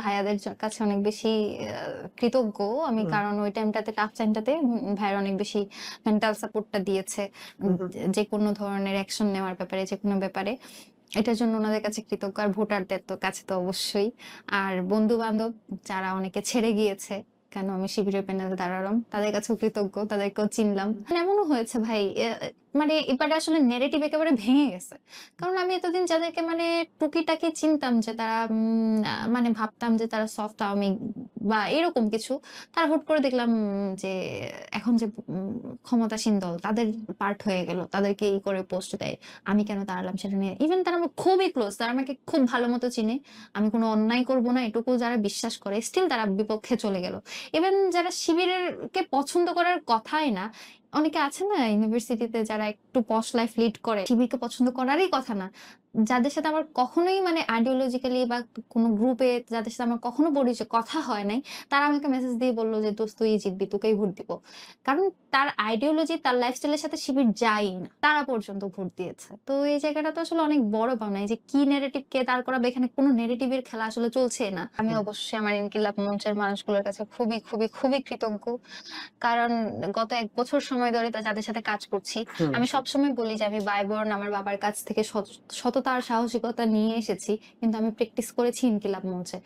ভাইয়াদের কাছে অনেক বেশি কৃতজ্ঞ আমি, হুম, কারণ ওই টাইমটাতে, টাফ টাইমটাতে ভাইয়ারা অনেক বেশি মেন্টাল সাপোর্টটা দিয়েছে হুম, হুম। যে কোনো ধরনের অ্যাকশন নেওয়ার ব্যাপারে, যে কোনো ব্যাপারে। এটার জন্য ওনাদের কাছে কৃতজ্ঞ। আর ভোটারদের তো কাছে তো অবশ্যই। আর বন্ধু-বান্ধব যারা অনেকে ছেড়ে গিয়েছে, কেন আমি শিবিরের প্যানেলে দাঁড়ালাম, তাদের কাছেও কৃতজ্ঞ। তাদেরকেও চিনলাম। মানে এমনও হয়েছে ভাই, মানে এবারে আসলে ন্যারেটিভ একেবারে ভেঙে গেছে। কারণ আমি এতদিন যাদেরকে মানে টুকিটাকি চিনতাম, যে তারা মানে ভাবতাম যে তারা সফট আওয়ামী বা এরকম কিছু। তারা হুট করে দেখলাম যে এখন যে ক্ষমতাসীন দল তাদের পার্ট হয়ে গেল। তাদেরকে এই করে পোস্ট দেয়। আমি কেন দাঁড়ালাম সেটা নিয়ে। ইভেন তারা আমার খুবই ক্লোজ। তারা আমাকে খুব ভালো মতো চিনে। আমি কোনো অন্যায় করব না এটুকু যারা বিশ্বাস করে, স্টিল তারা বিপক্ষে চলে গেল। ইভেন যারা শিবিরের কে পছন্দ করার কথাই না, অনেকে আছে না ইউনিভার্সিটিতে যারা একটু পশ লাইফ লিড করে, শিবিরকে পছন্দ করারই কথা না। যাদের সাথে আমার কখনোই মানে আইডিওলজিক্যালি বা কোনো গ্রুপে যাদের সাথে আমার কখনো পরিচয় কথা হয় নাই, তারা আমাকে মেসেজ দিয়ে বলল যে, "দোস্ত তুই জিতবি, তোকেই ভোট দিব।" কারণ তার আইডিওলজি, তার লাইফস্টাইলের সাথে শিবির যায়ই না। তারা পর্যন্ত ভোট দিয়েছে। তো এই জায়গাটা তো আসলে অনেক বড় পাওনা। এই যে কি ন্যারেটিভ কে দাঁড় করাবে, এখানে কোন ন্যারেটিভ এর খেলা আসলে চলছেই না। আমি অবশ্যই আমার ইনকিলাব মঞ্চের মানুষগুলোর কাছে খুবই, খুবই, খুবই কৃতজ্ঞ। কারণ গত ১ বছর সময় ধরে যাদের সাথে কাজ করছি, হুম। আমি সবসময় বলি যে আমি বাই-বর্ন আমার বাবার কাছ থেকে সততা আর সাহসিকতা নিয়ে এসেছি। কিন্তু আমি প্র্যাকটিস করেছি ইনকিলাব মঞ্চে।